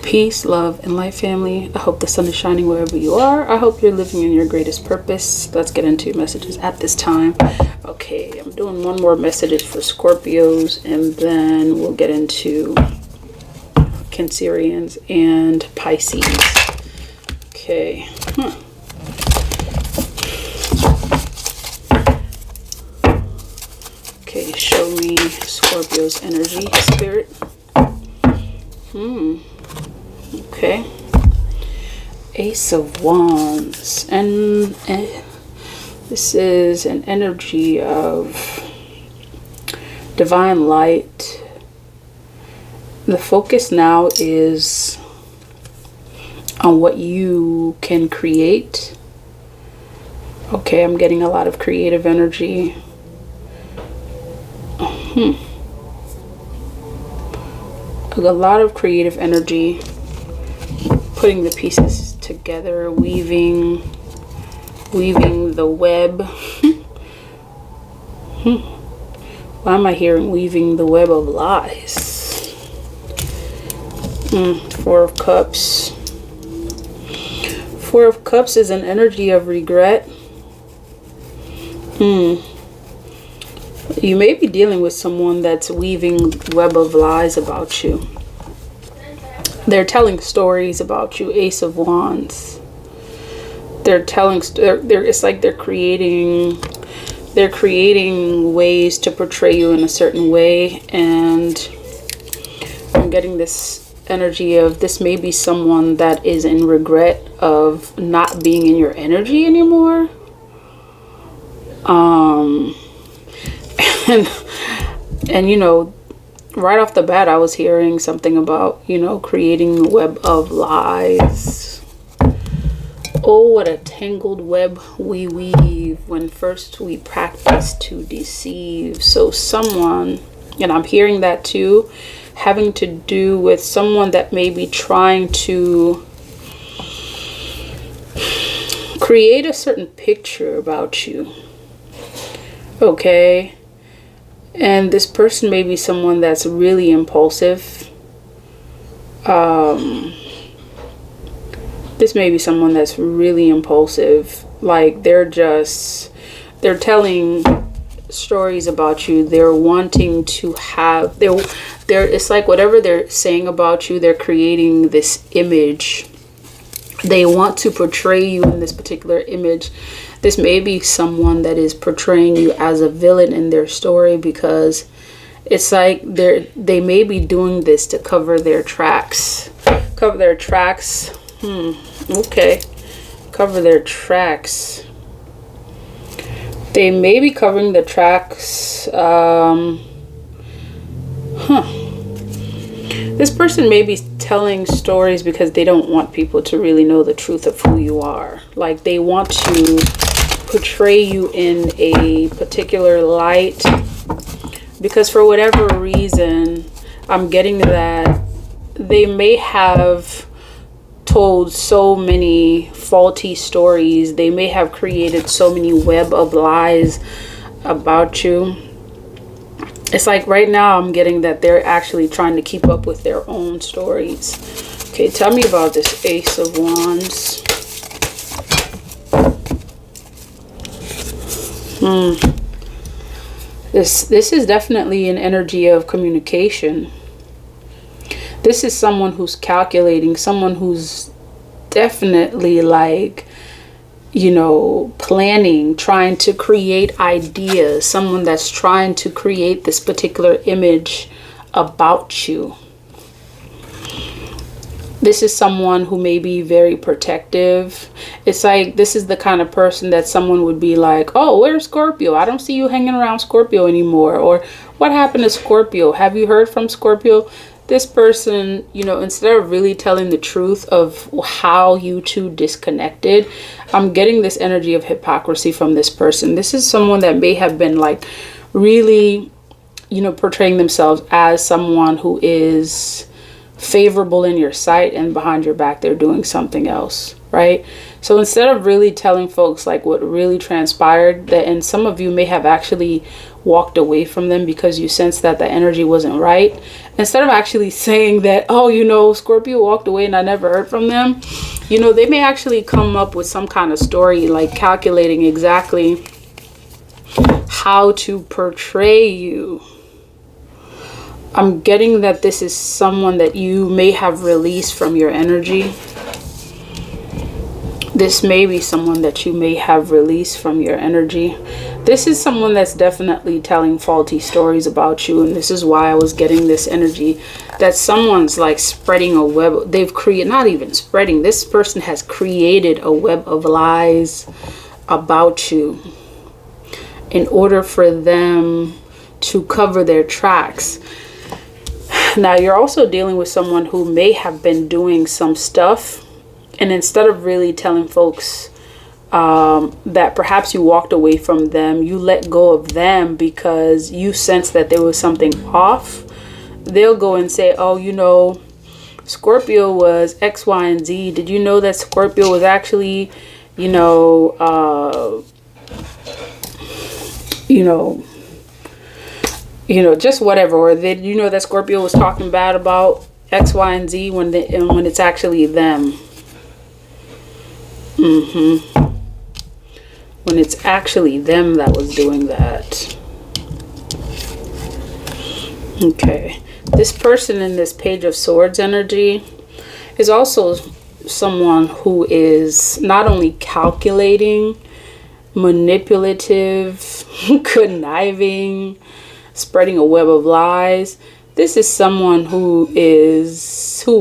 Peace, love, and light, family. I hope the sun is shining wherever you are. I hope you're living in your greatest purpose. Let's get into messages at this time. Okay, I'm doing one more message for Scorpios, and then we'll get into Cancerians and Pisces. Okay. Okay, show me Scorpio's energy, spirit. Okay. Ace of Wands. And this is an energy of divine light. The focus now is on what you can create. Okay, I'm getting a lot of creative energy. A lot of creative energy, putting the pieces together, weaving the web. Why am I hearing weaving the web of lies? Four of Cups. Four of Cups is an energy of regret. You may be dealing with someone that's weaving web of lies about you. They're telling stories about you. Ace of Wands. They're telling. It's like they're creating ways to portray you in a certain way, and I'm getting this energy of this may be someone that is in regret of not being in your energy anymore. And you know, right off the bat, I was hearing something about, you know, creating a web of lies. Oh, what a tangled web we weave when first we practice to deceive. So someone, and I'm hearing that too, having to do with someone that may be trying to create a certain picture about you. Okay. And this person may be someone that's really impulsive. This may be someone that's really impulsive. Like they're telling stories about you. They're wanting to have, it's like whatever they're saying about you, they're creating this image. They want to portray you in this particular image. This may be someone that is portraying you as a villain in their story, because it's like they may be doing this to cover their tracks. Cover their tracks. Okay. Cover their tracks. They may be covering the tracks. This person may be telling stories because they don't want people to really know the truth of who you are. Like they want to portray you in a particular light, because for whatever reason, I'm getting that they may have told so many faulty stories. They may have created so many web of lies about you. It's like right now I'm getting that they're actually trying to keep up with their own stories. Okay, tell me about this Ace of Wands. This is definitely an energy of communication. This is someone who's calculating, someone who's definitely like, you know, planning, trying to create ideas, someone that's trying to create this particular image about you. This is someone who may be very protective. It's like this is the kind of person that someone would be like, oh, where's Scorpio? I don't see you hanging around Scorpio anymore. Or what happened to Scorpio? Have you heard from Scorpio? This person, you know, instead of really telling the truth of how you two disconnected, I'm getting this energy of hypocrisy from this person. This is someone that may have been like really, you know, portraying themselves as someone who is favorable in your sight, and behind your back they're doing something else, right? So instead of really telling folks like what really transpired, that, and some of you may have actually walked away from them because you sensed that the energy wasn't right. Instead of actually saying that, oh, you know, Scorpio walked away and I never heard from them, you know, they may actually come up with some kind of story, like calculating exactly how to portray you. I'm getting that this is someone that you may have released from your energy. This may be someone that you may have released from your energy. This is someone that's definitely telling faulty stories about you. And this is why I was getting this energy that someone's like spreading a web. They've created, not even spreading, this person has created a web of lies about you in order for them to cover their tracks. Now, you're also dealing with someone who may have been doing some stuff, and instead of really telling folks that perhaps you walked away from them, you let go of them because you sense that there was something off. They'll go and say, oh, you know, Scorpio was X, Y, and Z. Did you know that Scorpio was actually, you know, just whatever. Or did you know that Scorpio was talking bad about X, Y, and Z when it's actually them? When it's actually them that was doing that. Okay. This person in this Page of Swords energy is also someone who is not only calculating, manipulative, conniving, spreading a web of lies. This is someone who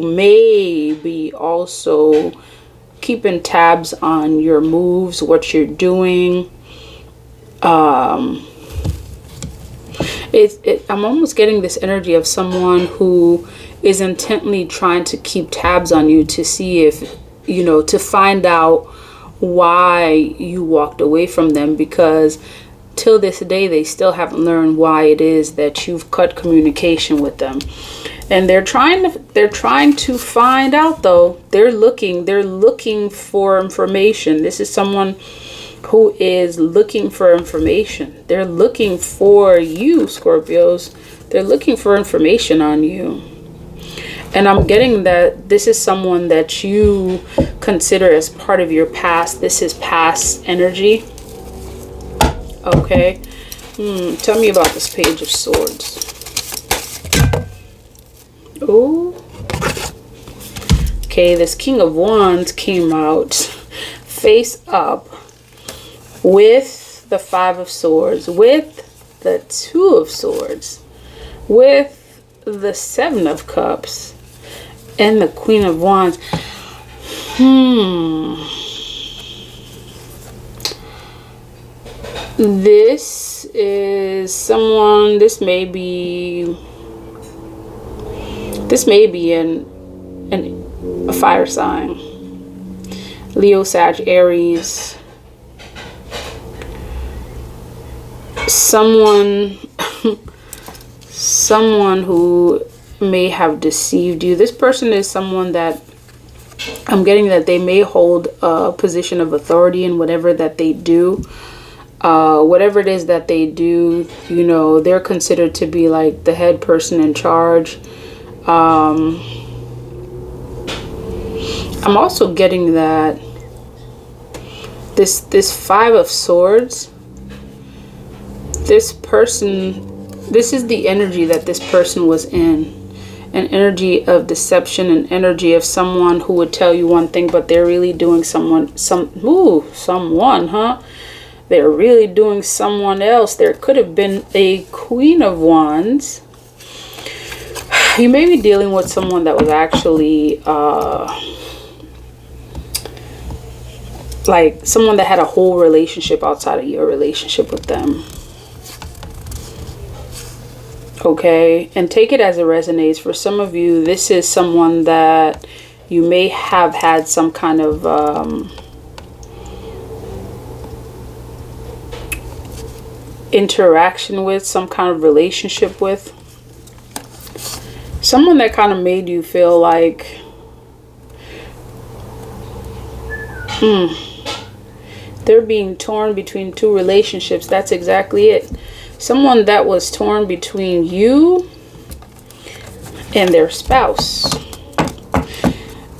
may be also keeping tabs on your moves, what you're doing. I'm almost getting this energy of someone who is intently trying to keep tabs on you to see if, you know, to find out why you walked away from them, because till this day they still haven't learned why it is that you've cut communication with them. And they're trying to find out, though. They're looking for information. This is someone who is looking for information. They're looking for you, Scorpios. They're looking for information on you. And I'm getting that this is someone that you consider as part of your past. This is past energy. Okay. Tell me about this Page of Swords. Oh. Okay, this King of Wands came out face up with the Five of Swords, with the Two of Swords, with the Seven of Cups, and the Queen of Wands. This is someone, this may be a fire sign. Leo, Sag, Aries. Someone who may have deceived you. This person is someone that I'm getting that they may hold a position of authority in whatever that they do. Whatever it is that they do, you know, they're considered to be like the head person in charge. I'm also getting that this Five of Swords, this is the energy that this person was in. An energy of deception, an energy of someone who would tell you one thing, but they're really doing They're really doing someone else. There could have been a Queen of Wands. You may be dealing with someone that was actually like someone that had a whole relationship outside of your relationship with them. Okay, and take it as it resonates. For some of you, this is someone that you may have had some kind of interaction with, some kind of relationship with. Someone that kind of made you feel like, they're being torn between two relationships. That's exactly it. someone that was torn between you and their spouse.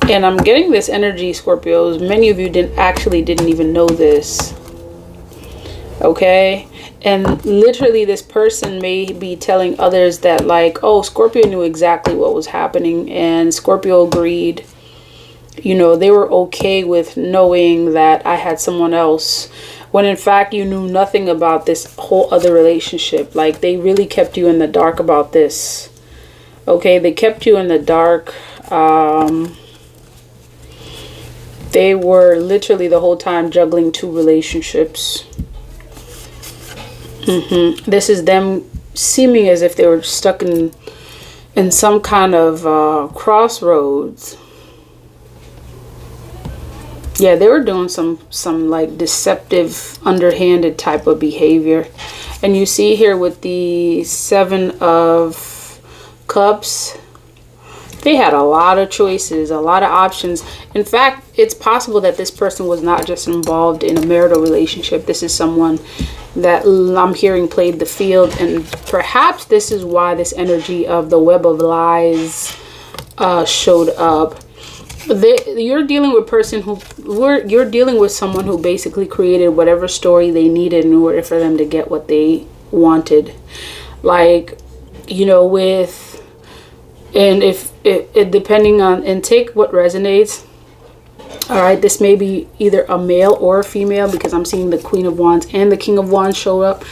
And I'm getting this energy, Scorpios. Many of you didn't even know this. Okay? And literally this person may be telling others that like, oh, Scorpio knew exactly what was happening and Scorpio agreed. You know, they were okay with knowing that I had someone else, when in fact you knew nothing about this whole other relationship. Like, they really kept you in the dark about this. Okay, they kept you in the dark. They were literally the whole time juggling 2 relationships. This is them seeming as if they were stuck in some kind of crossroads. Yeah, they were doing some like deceptive, underhanded type of behavior. And you see here with the 7 of Cups, they had a lot of choices, a lot of options. In fact, it's possible that this person was not just involved in a marital relationship. This is someone that I'm hearing played the field, and perhaps this is why this energy of the web of lies showed up. You're dealing with you're dealing with someone who basically created whatever story they needed in order for them to get what they wanted. Like, you know, if depending on, and take what resonates. All right, this may be either a male or a female, because I'm seeing the Queen of Wands and the King of Wands show up.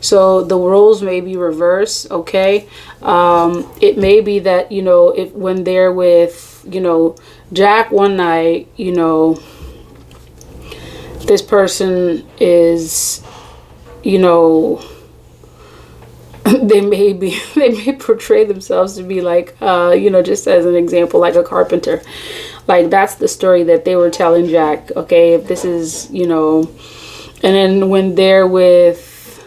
So the roles may be reversed. Okay, it may be that, you know, when they're with, you know, Jack one night, you know, this person is, you know, they may portray themselves to be like, you know, just as an example, like a carpenter. Like, that's the story that they were telling Jack. Okay, if this is, you know, and then when they're with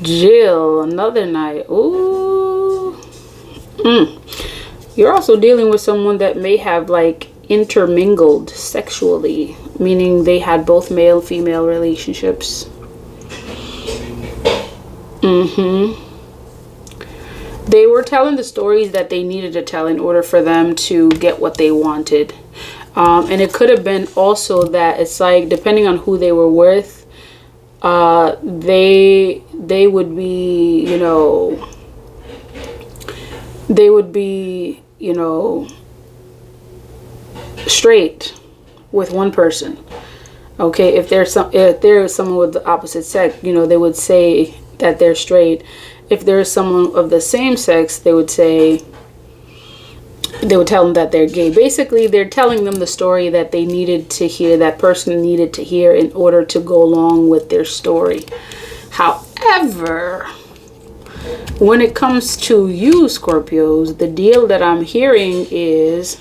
Jill another night, ooh, you're also dealing with someone that may have like intermingled sexually, meaning they had both male-female relationships. They were telling the stories that they needed to tell in order for them to get what they wanted. And it could have been also that it's like, depending on who they were with, they would be, you know, straight with one person. Okay, if there's someone with the opposite sex, you know, they would say that they're straight. If there's someone of the same sex, they would tell them that they're gay. Basically, they're telling them the story that they needed to hear, that person needed to hear in order to go along with their story. However, when it comes to you, Scorpios, the deal that I'm hearing is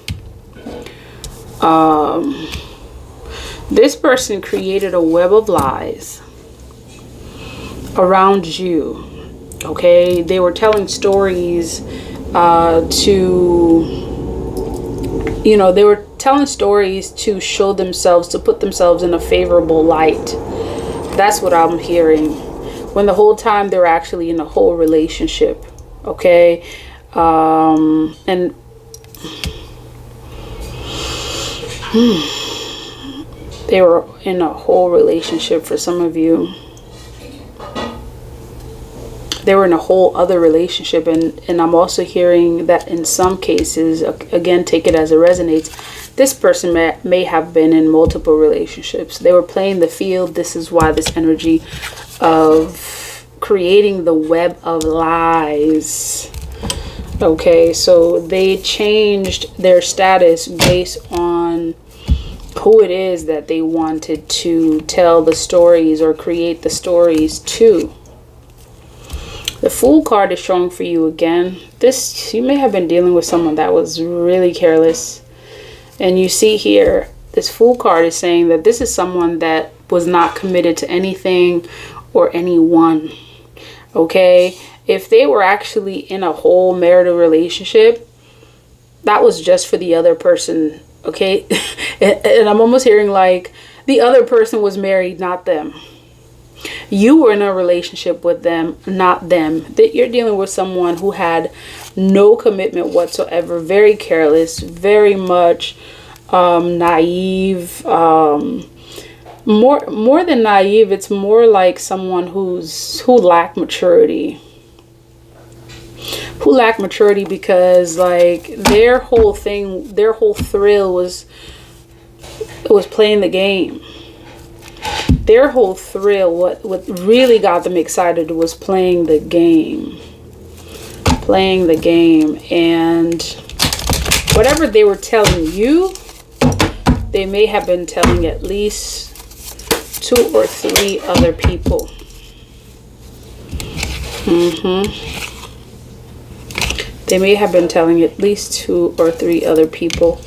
this person created a web of lies around you. Okay, they were telling stories they were telling stories to show themselves, to put themselves in a favorable light. That's what I'm hearing, when the whole time they're actually in a whole relationship. Okay, and they were in a whole relationship. For some of you, they were in a whole other relationship, and I'm also hearing that in some cases, again, take it as it resonates, this person may have been in multiple relationships. They were playing the field. This is why this energy of creating the web of lies. Okay, so they changed their status based on who it is that they wanted to tell the stories or create the stories to. The Fool card is showing for you again. You may have been dealing with someone that was really careless. And you see here, this Fool card is saying that this is someone that was not committed to anything or anyone. Okay? If they were actually in a whole marital relationship, that was just for the other person. Okay? And I'm almost hearing like the other person was married, not them. You were in a relationship with them, not them. That you're dealing with someone who had no commitment whatsoever, very careless, very much naive, more than naive. It's more like someone who lacked maturity. Who lacked maturity because like their whole thrill was playing the game. Their whole thrill, what really got them excited was playing the game. Playing the game. And whatever they were telling you, they may have been telling at least 2 or 3 other people. They may have been telling at least 2 or 3 other people.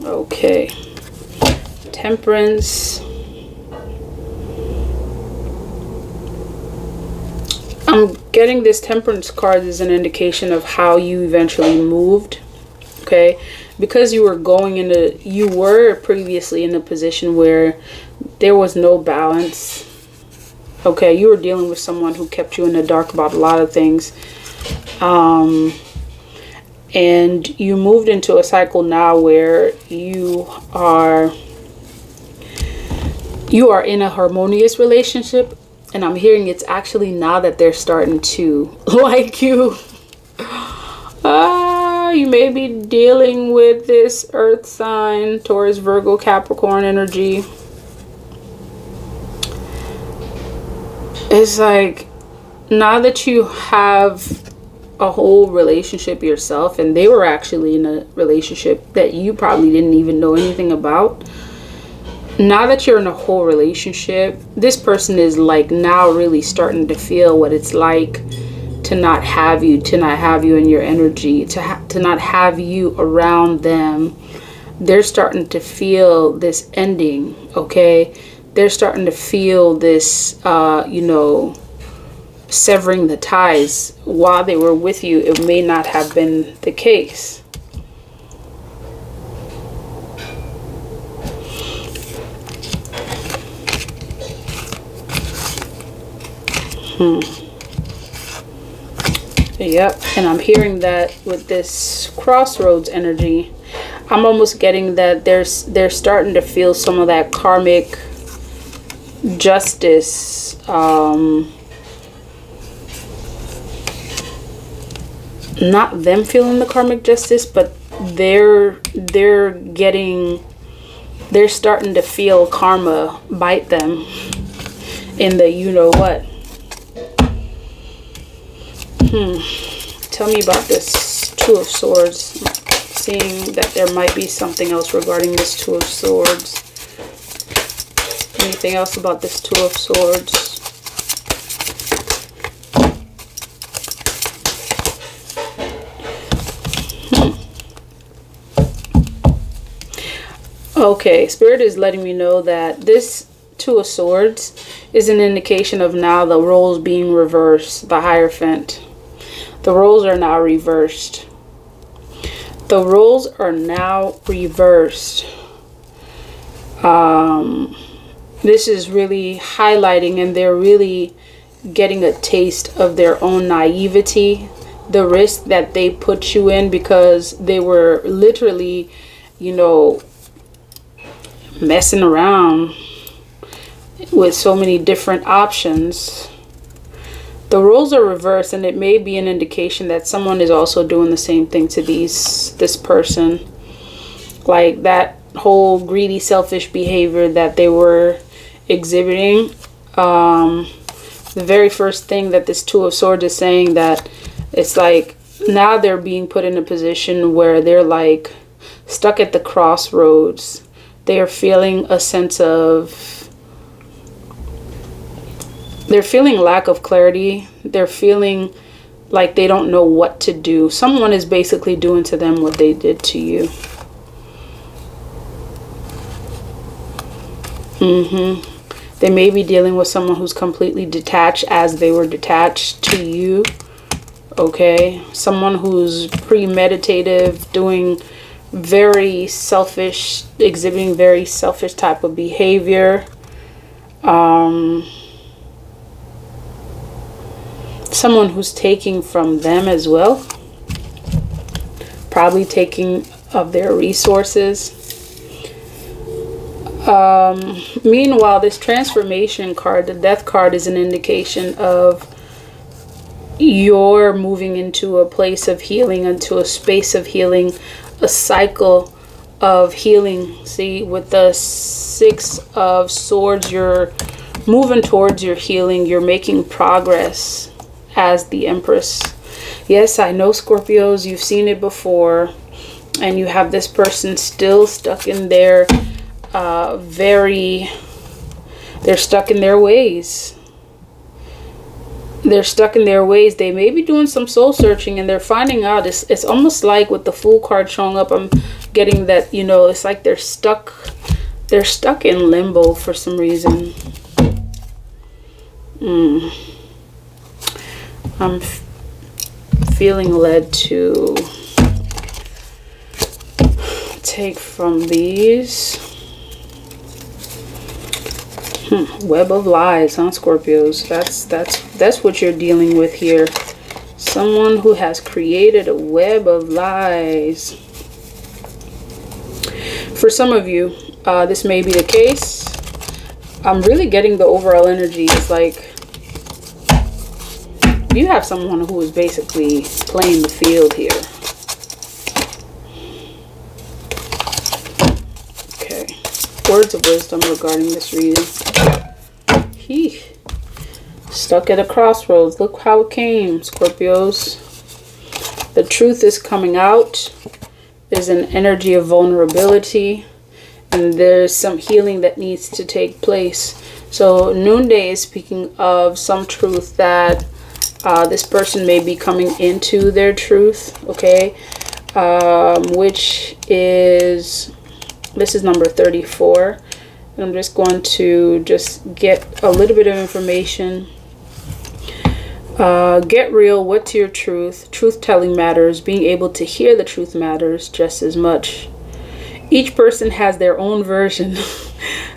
Okay. Temperance. I'm getting this Temperance card as an indication of how you eventually moved. Okay. Because you were previously in a position where there was no balance. Okay, you were dealing with someone who kept you in the dark about a lot of things. And you moved into a cycle now where you are in a harmonious relationship. And I'm hearing it's actually now that they're starting to like you. You may be dealing with this earth sign, Taurus, Virgo, Capricorn energy. It's like now that you have a whole relationship yourself, and they were actually in a relationship that you probably didn't even know anything about. Now that you're in a whole relationship, this person is like now really starting to feel what it's like to not have you in your energy, to not have you around them. They're starting to feel this ending, okay? They're starting to feel this, severing the ties. While they were with you, it may not have been the case. Yep, and I'm hearing that with this crossroads energy, I'm almost getting that they're starting to feel some of that karmic justice, not them feeling the karmic justice, but they're starting to feel karma bite them in the you know what. Tell me about this Two of Swords. Seeing that there might be something else regarding this Two of Swords. Anything else about this Two of Swords? Okay, Spirit is letting me know that this Two of Swords is an indication of now the roles being reversed, the Hierophant. The roles are now reversed. The roles are now reversed. This is really highlighting, and they're really getting a taste of their own naivety, the risk that they put you in, because they were literally, messing around with so many different options. The roles are reversed, and it may be an indication that someone is also doing the same thing to this person. Like that whole greedy, selfish behavior that they were exhibiting. The very first thing that this Two of Swords is saying, that it's like now they're being put in a position where they're like stuck at the crossroads. They are feeling a sense of, they're feeling lack of clarity. They're feeling like they don't know what to do. Someone is basically doing to them what they did to you. They may be dealing with someone who's completely detached as they were detached to you. Okay. Someone who's premeditative, doing very selfish, exhibiting very selfish type of behavior. Someone who's taking from them as well, probably taking of their resources. Meanwhile, this transformation card, the death card, is an indication of you're moving into a place of healing, into a space of healing, a cycle of healing. See, with the Six of Swords, you're moving towards your healing. You're making progress as the Empress. Yes, I know, Scorpios, you've seen it before, and you have this person still stuck in their they're stuck in their ways. They're stuck in their ways. They may be doing some soul searching, and they're finding out. It's almost like with the Fool card showing up, I'm getting that, you know, it's like they're stuck in limbo for some reason. I'm feeling led to take from these. Web of lies, huh, Scorpios? That's what you're dealing with here. Someone who has created a web of lies. For some of you, this may be the case. I'm really getting the overall energy. It's like you have someone who is basically playing the field here. Okay. Words of wisdom regarding this reading. Stuck at a crossroads. Look how it came, Scorpios. The truth is coming out. There's an energy of vulnerability, and there's some healing that needs to take place. So Noonday is speaking of some truth that this person may be coming into their truth, okay? Which is, this is number 34. And I'm just going to just get a little bit of information. Get real. What's your truth? Truth telling matters. Being able to hear the truth matters just as much. Each person has their own version.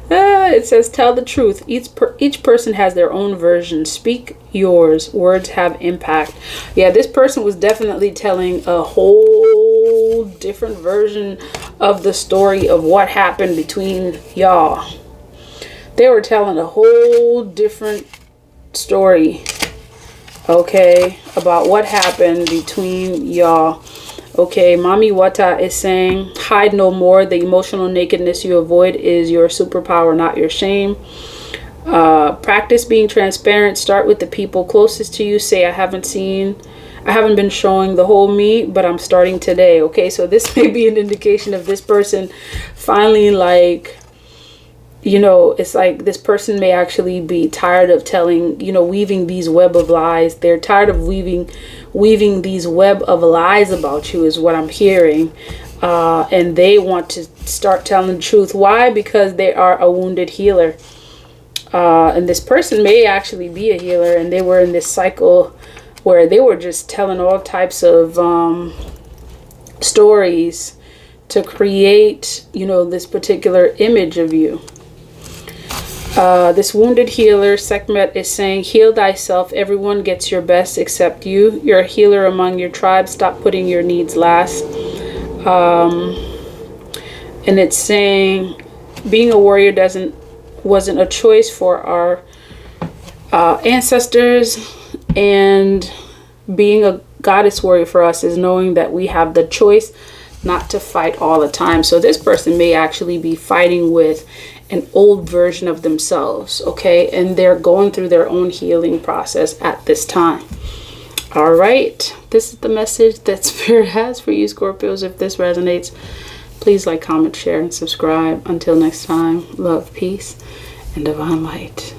It says tell the truth. Each person has their own version. Speak yours. Words have impact. Yeah, this person was definitely telling a whole different version of the story of what happened between y'all. They were telling a whole different story, okay, about what happened between y'all. Okay, Mami Wata is saying, hide no more. The emotional nakedness you avoid is your superpower, not your shame. Practice being transparent. Start with the people closest to you. Say, I haven't been showing the whole me, but I'm starting today. Okay, so this may be an indication of this person finally, like, you know, it's like this person may actually be tired of telling, you know, weaving these web of lies. They're tired of weaving these web of lies about you is what I'm hearing. And they want to start telling the truth. Why? Because they are a wounded healer. And this person may actually be a healer, and they were in this cycle where they were just telling all types of stories to create, you know, this particular image of you. This wounded healer, Sekhmet, is saying, heal thyself. Everyone gets your best except you. You're a healer among your tribe. Stop putting your needs last. And it's saying being a warrior wasn't a choice for our ancestors, and being a goddess warrior for us is knowing that we have the choice not to fight all the time. So this person may actually be fighting with an old version of themselves, okay? And they're going through their own healing process at this time. All right, this is the message that Spirit has for you, Scorpios. If this resonates, please like, comment, share, and subscribe. Until next time, love, peace, and divine light.